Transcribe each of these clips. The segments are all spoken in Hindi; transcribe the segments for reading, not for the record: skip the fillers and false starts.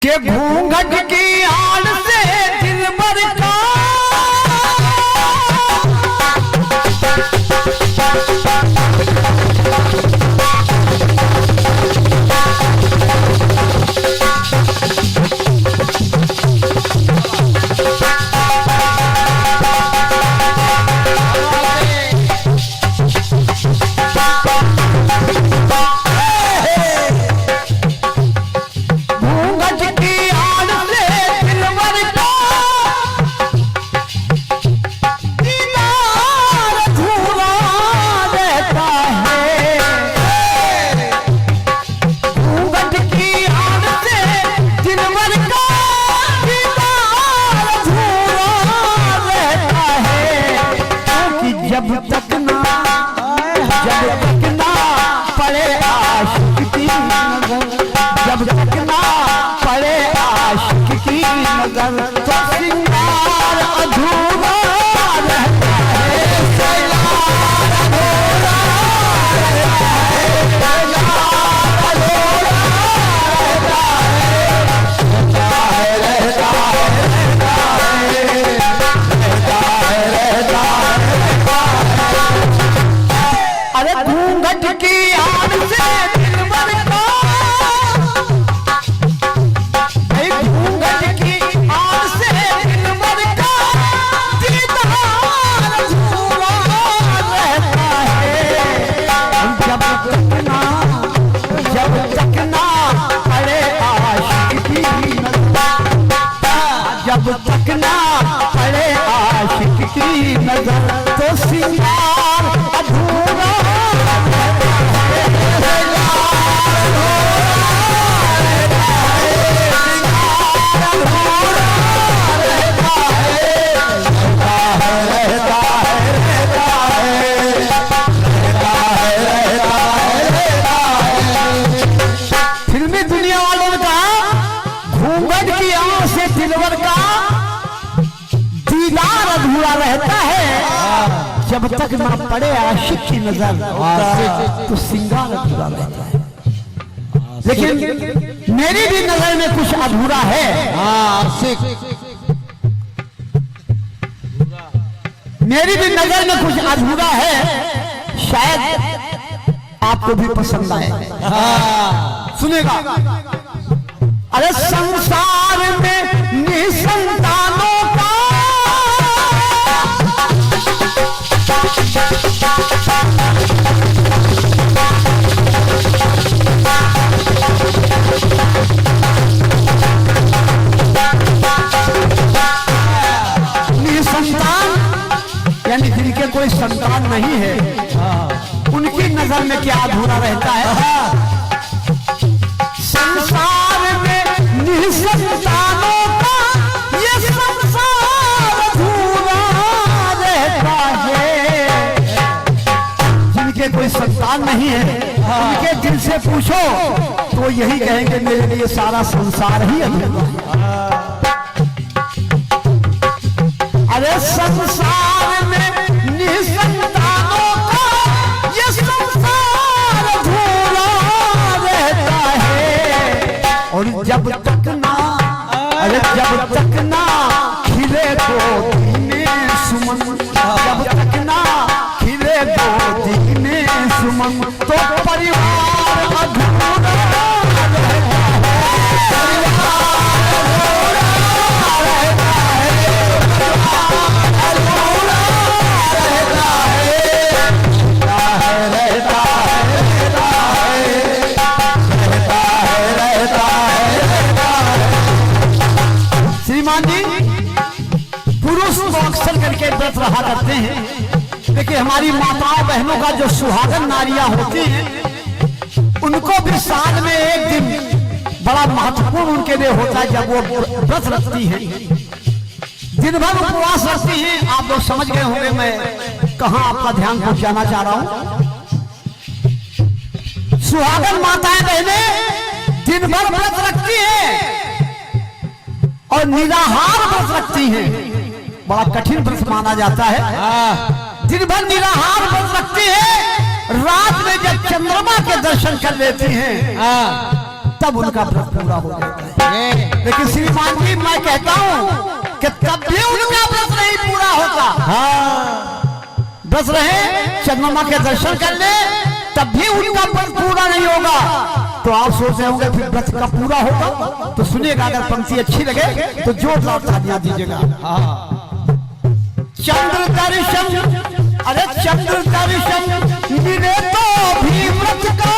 के घूंघट की आड़ से दिल भर का जब तक ना पड़े आशिक की नजर, जब तक ना पड़े आशिक की नजर तो सिंगार अधूरा रहता है। घूंघट की आड़ से दिल भर का, घूंघट की आड़ से दिल भर का दीदार अधूरा रहता है। जब तक ना पड़े आशिक की नजर, जब तक ना पड़े आशिक की नजर तो सिंगार अधूरा। फिल्मी दुनिया वालों ने कहा घूंघट की आंख से दिलवर का दीदार अधूरा रहता है। जब तक ना पड़े आशिक की नजर तो सिंगार अधूरा रहता है। लेकिन मेरी भी नजर में कुछ अधूरा है। मेरी भी नजर में कुछ अधूरा है, शायद आपको भी पसंद आए। सुनेगा। अरे संसार में निसंतानों का निसंतान यानी जिनके कोई संतान नहीं है, उनकी नजर में क्या अधूरा रहता है। संसार में निसंतानों का ये संसार अधूरा रहता है। जिनके कोई संतान नहीं है, उनके दिल से पूछो तो यही कहेंगे मेरे लिए सारा संसार ही अधूरा है। अरे संसार में निसंतानों का ये संसार अधूरा रहता है। और जब तक ना, अरे जब तक ना खिले गोदी में सुमन, जब तक ना खिले गोदी में सुमन तो परिवार अधूरा रहता है। श्रीमान जी, पुरुष तो अक्सर करके व्रत रहा करते हैं, लेकिन हमारी माताओं बहनों का जो सुहागन नारियां होती हैं, उनको भी साल में एक दिन बड़ा महत्वपूर्ण उनके लिए होता है जब वो व्रत रखती हैं, दिन भर उपवास रखती हैं। आप लोग समझ गए होंगे मैं कहां आपका ध्यान पहुंचाना चाह रहा हूं। सुहागन माताएं बहनें दिन भर व्रत रखती हैं और निराहार व्रत रखती हैं। बड़ा कठिन व्रत माना जाता है। दिन भर निराहार व्रत रखती है, रात में जब चंद्रमा के दर्शन कर लेती हैं तब उनका व्रत पूरा हो जाता है। लेकिन श्रीमान जी मैं कहता हूं कि तब भी उनका व्रत नहीं पूरा होता। हाँ, बस रहे चंद्रमा के दर्शन कर ले तब भी उनका व्रत पूरा नहीं होगा। तो आप सोच रहे होंगे फिर व्रत का पूरा होगा। तो सुनिएगा, अगर पंक्ति अच्छी लगे तो जोरदार तालियां दीजिएगा। चंद्र दर्शन, अरे चंद्र दर्शन मिले तो भी व्रत का,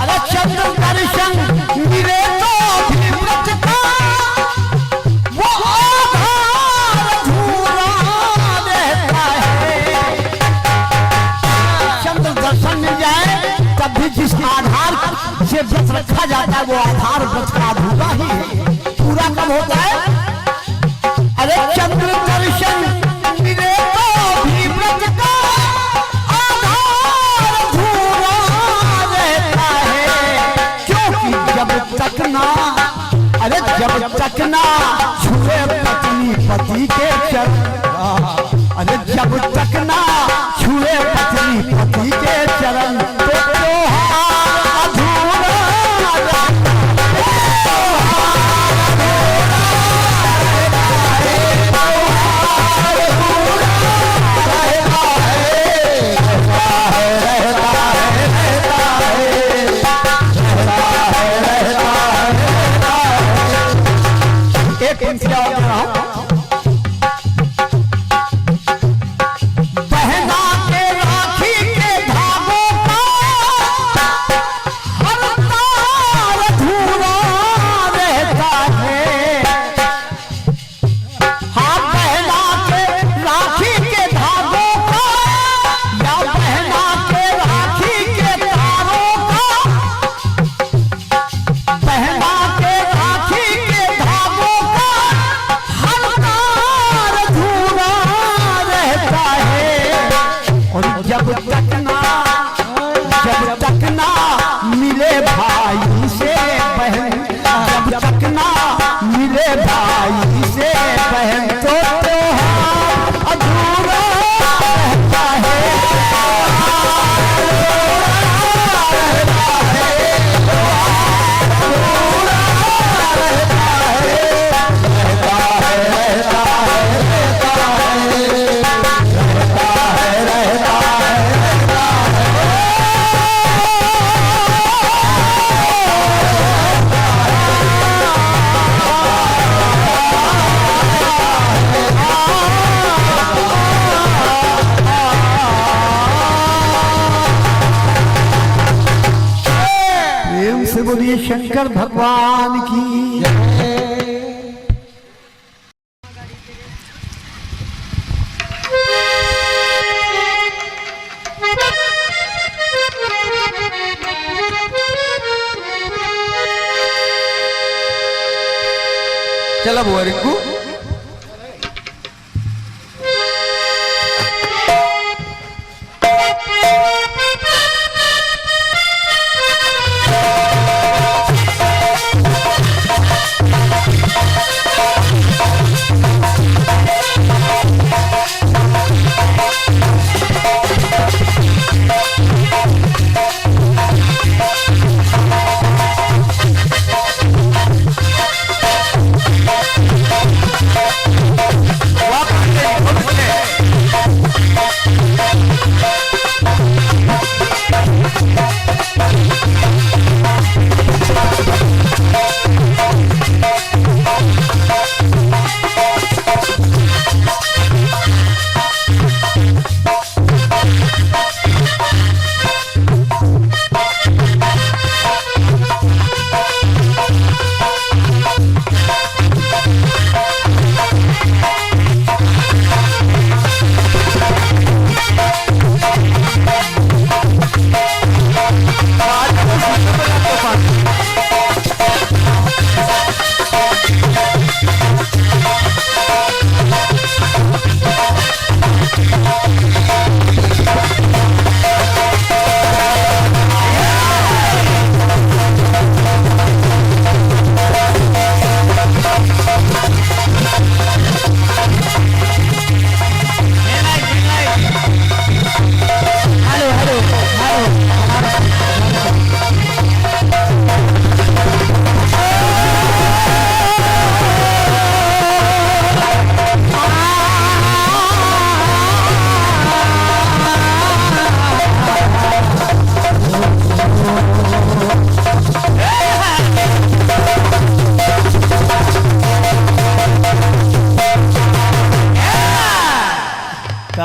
अरे चंद्र दर्शन मिले तो भी व्रत का, वो आधार अधूरा रहता है। चंद्र दर्शन मिल जाए तब भी जिस आधार से व्रत रखा जाता है वो आधार व्रत का अधूरा ही है। पूरा कब होता है? अरे चंद्र दर्शन मिले तो भी व्रत का आधार अधूरा रहता है। क्योंकि जब तक ना, अरे जब तक ना छुए पत्नी पति के चरण, अरे जब तक ना छुए पत्नी पति के चरण तो त्योहार अधूरा शंकर भगवान की चला बुआ रिंकू।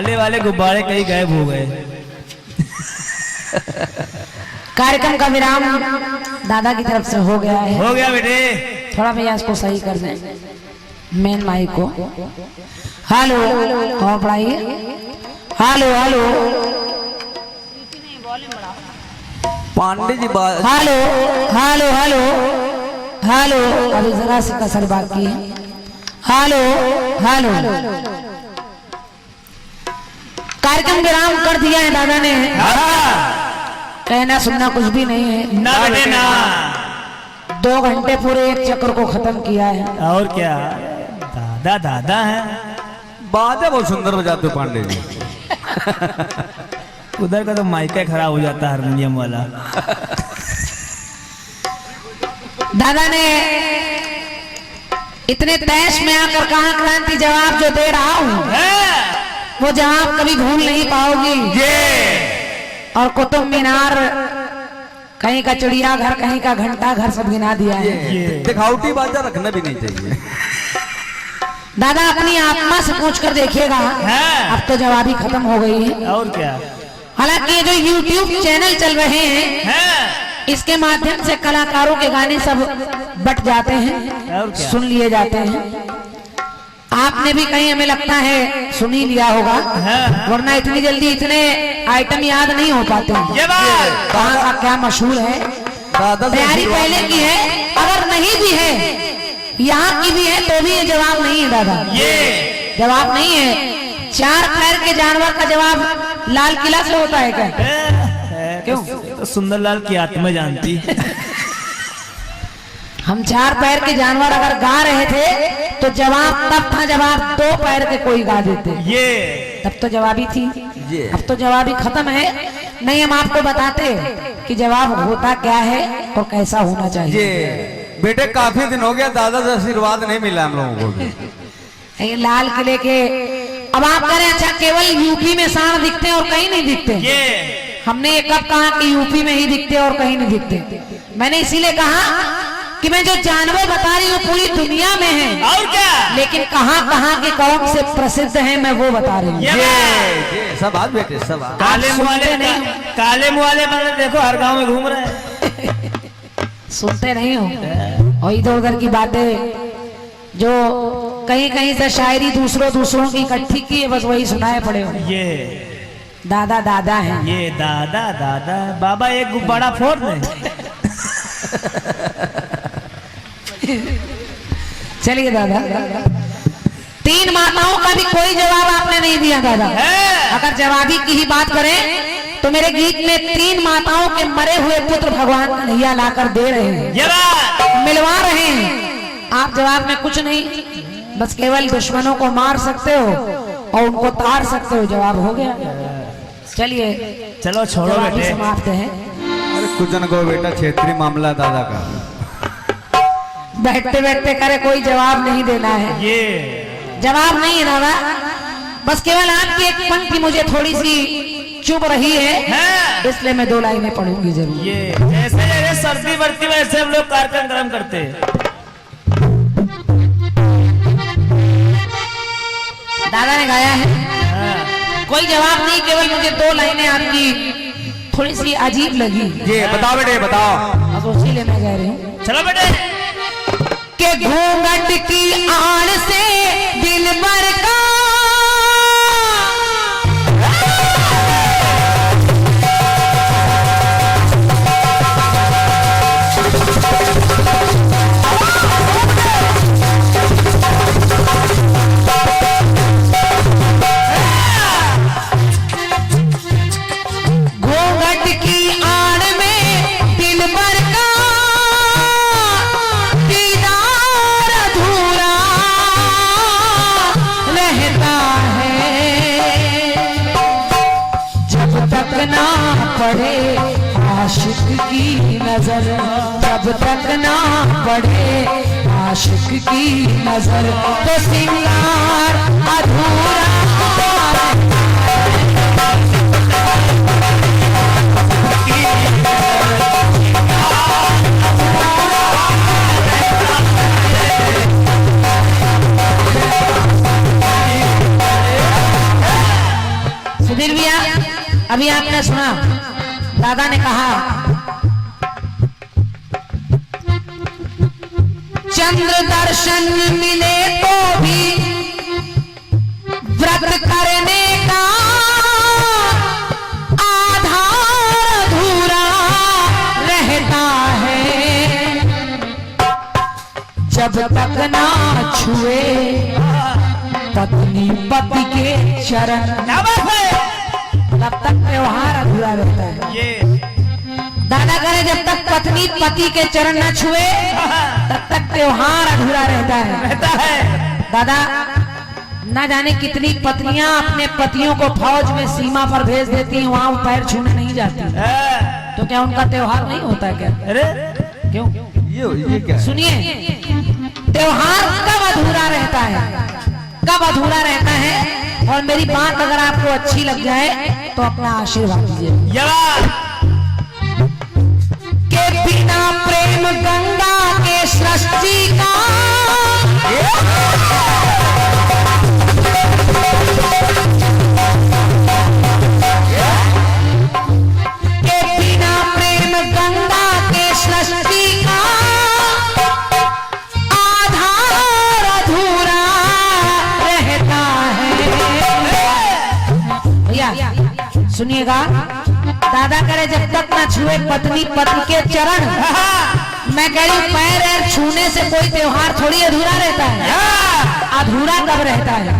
काले वाले गुब्बारे कहीं गायब हो गए। कार्यक्रम का विराम दादा की तरफ से हो गया है। हो गया बेटे। थोड़ा भैया इसको सही कर दें, मेन माइक को। हेलो और पढ़ाइए। हेलो हेलो पांडे जी बात। हेलो हेलो हेलो हेलो, अभी जरा सी कसर बाकी है। हेलो हेलो, कार्यक्रम विराम कर दिया है दादा ने। कहना सुनना कुछ भी नहीं है ना बेटे ना। 2 घंटे पूरे एक चक्र को खत्म किया है। और क्या, दादा दादा है। बातें बहुत सुंदर बजाते हो पांडे जी। उधर का तो माइका खराब हो जाता है, हारमोनियम वाला। दादा ने इतने तैश में आकर कहा क्रांति जवाब जो दे रहा हूँ वो जवाब कभी भूल नहीं पाओगी। और कुतुब मीनार, कहीं का चिड़ियाघर, कहीं का घंटा घर सब गिना दिया है। दिखावटी बातें रखना भी नहीं चाहिए। दादा अपनी आत्मा से पूछ कर देखिएगा, अब तो जवाब ही खत्म हो गई है। और क्या। हालांकि ये जो YouTube चैनल चल रहे हैं इसके माध्यम से कलाकारों के गाने सब बट जाते हैं, सुन लिए जाते हैं। आपने भी कहीं हमें लगता है सुन ही लिया होगा, वरना इतनी जल्दी इतने आइटम याद नहीं हो पाते हैं। कहाँ का क्या मशहूर है, तैयारी पहले की है, अगर नहीं भी है यहाँ की भी है तो भी ये जवाब नहीं है दादा, ये जवाब नहीं है। 4 पैर के जानवर का जवाब लाल किला से होता है क्या? क्यों? तो सुंदरलाल की आत्मा जानती। हम 4 पैर के जानवर अगर गा रहे थे तो जवाब तब था, जवाब 2 पैर के कोई गा देते, ये तब तो जवाबी थी। अब तो जवाबी खत्म है। नहीं, हम आपको बताते कि जवाब होता क्या है और कैसा होना चाहिए। बेटे काफी दिन हो गया, दादा से आशीर्वाद नहीं मिला हम लोगों को भी। ये लाल किले के, अब आप कह रहे हैं अच्छा केवल यूपी में सांड दिखते हैं और कहीं नहीं दिखते। हमने ये कब कहा कि यूपी में ही दिखते और कहीं नहीं दिखते? मैंने इसीलिए कहा कि मैं जो जानवर बता रही हूँ पूरी दुनिया में है, और क्या, लेकिन कहाँ कहाँ के कौन से प्रसिद्ध हैं मैं वो बता रही हूँ। सब बात बेटे, सब काले मुआले मतलब देखो हर गांव में घूम रहे हैं। सुनते नहीं हो, और इधर उधर की बातें जो कहीं कहीं से शायरी दूसरों की इकट्ठी की है, बस वही सुनाए पड़े हो। ये दादा दादा है, ये दादा दादा। बाबा एक गुब्बारा फोड़ दे। चलिए दादा, 3 माताओं का भी कोई जवाब आपने नहीं दिया दादा। अगर जवाबी की ही बात करें तो मेरे गीत में 3 माताओं के मरे हुए पुत्र भगवान कन्हैया लाकर दे रहे हैं, मिलवा रहे हैं। आप जवाब में कुछ नहीं, बस केवल दुश्मनों को मार सकते हो और उनको तार सकते हो, जवाब हो गया। चलिए चलो छोड़ो बेटे, समाप्त है। अरे कुछ न को बेटा, क्षेत्रीय मामला दादा का। बैठते बैठते करे कोई जवाब नहीं देना है, ये जवाब नहीं है दादा। बस केवल आपकी एक पंक्ति मुझे थोड़ी सी चुभ रही है, इसलिए मैं 2 लाइनें पढ़ूंगी जरूर। ये जैसे सर्दी बढ़ती है वैसे हम लोग कार्यक्रम गरम करते हैं। दादा ने गाया है, कोई जवाब नहीं, केवल मुझे 2 लाइनें आपकी थोड़ी सी अजीब लगी। ये बताओ बेटे, बताओ। अब इसीलिए मैं कह रही हूँ। चलो बेटे। के घूंघट की आड़ से दिल भर का पड़े आशिक की नजर, जब तक ना पड़े आशिक की नजर तो सिंगार अधूरा। अभी आपने सुना दादा ने कहा चंद्र दर्शन मिले तो भी व्रत करने का आधार अधूरा रहता है। जब तक ना छुए पत्नी पति के चरण तब तक त्योहार अधूरा रहता है। दादा करे जब तक पत्नी पति के चरण न छुए तब तक त्योहार अधूरा रहता है। दादा न जाने कितनी पत्नियां अपने पतियों को फौज में सीमा पर भेज देती हैं, वहां पैर छूने नहीं जाती, तो क्या उनका त्योहार नहीं होता क्या? अरे क्यों? ये क्या? सुनिए, त्योहार कब अधूरा रहता है, कब अधूरा रहता है? और मेरी बात अगर आपको अच्छी लग जाए तो अपना आशीर्वाद दीजिए। के बिना प्रेम गंगा के सृष्टि का के बिना प्रेम गंगा के सृष्टि का आधार अधूरा रहता है। भैया सुनिएगा, दादा करे जब तक न छुए पत्नी पति के चरण, मैं कह रही हूँ पैर छूने से कोई त्योहार थोड़ी अधूरा रहता है। अधूरा कब रहता है?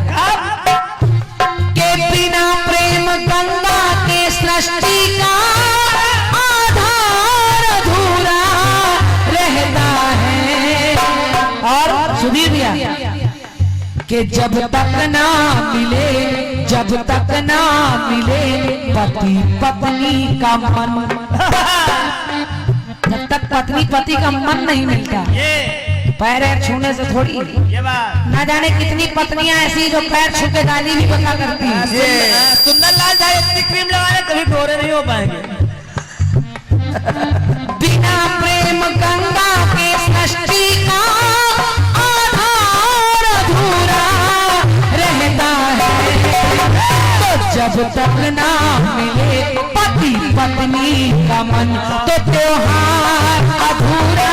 के बिना प्रेम गंगा के सृष्टि का आधार अधूरा रहता है। और सुनिए भैया कि जब तक ना मिले, जब तक ना मिले पति पत्नी का मन, जब तक पत्नी पति का मन नहीं मिलता पैर छूने से थोड़ी। ना जाने कितनी पत्नियां ऐसी जो पैर छू के गाली भी बता करती हैं। सुंदरलाल साहब इतनी क्रीम लगाने कभी गोरे नहीं हो पाएंगे। बिना प्रेम गंगा के सृष्टि का आधार अधूरा रहता है। तो जब तक ना मिले पति पत्नी का मन तो त्योहार अधूरा।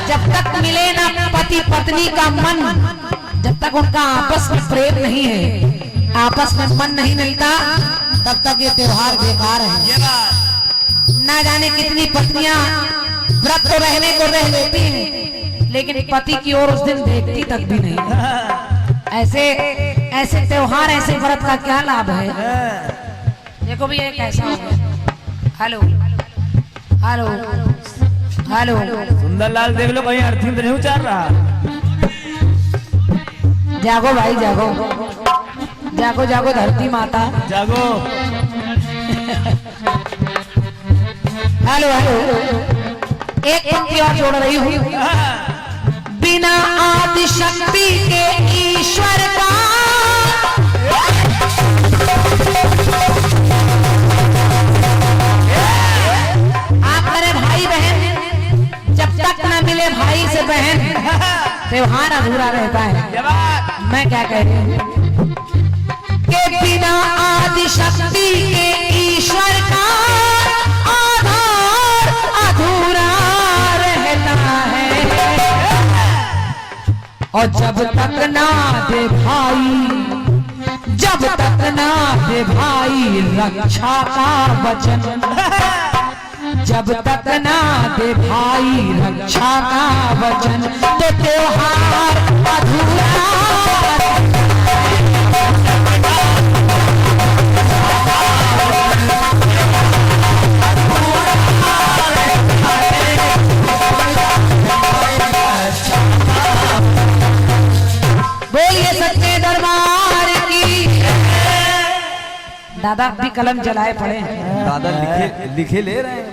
जब तक मिले ना पति पत्नी का मन, जब तक उनका आपस में प्रेम नहीं है, आपस में मन नहीं मिलता, तब तक ये त्योहार बेकार है। ना जाने कितनी पत्नियां व्रत तो रहने को रह लेती हैं, लेकिन पति की ओर उस दिन देखती तक भी नहीं। ऐसे ऐसे त्योहार, ऐसे व्रत का क्या लाभ है? देखो भी ये कैसा हो गया। हेलो हेलो हेलो, सुंदरलाल देख लो कहीं अर्थिंग तो नहीं उचार रहा। जागो भाई जागो, जागो जागो धरती माता जागो। हेलो हेलो, एक पंक्ति और जोड़ रही हूँ। बिना आदि शक्ति के ईश्वर का आप मेरे भाई बहन, जब तक न मिले भाई से बहन त्योहार अधूरा रहता है। मैं क्या कह रही हूँ कि बिना आदि शक्ति के ईश्वर का आधार अधूरा रहता है। और जब तक ना दे भाई, जब तक ना दे भाई रक्षा का वचन, जब तक ना दे भाई रक्षा का वचन तो त्योहार अधूरा। बोलिए सच्चे दरबार की। दादा भी कलम जलाए पड़े हैं। दादा लिखे ले रहे हैं।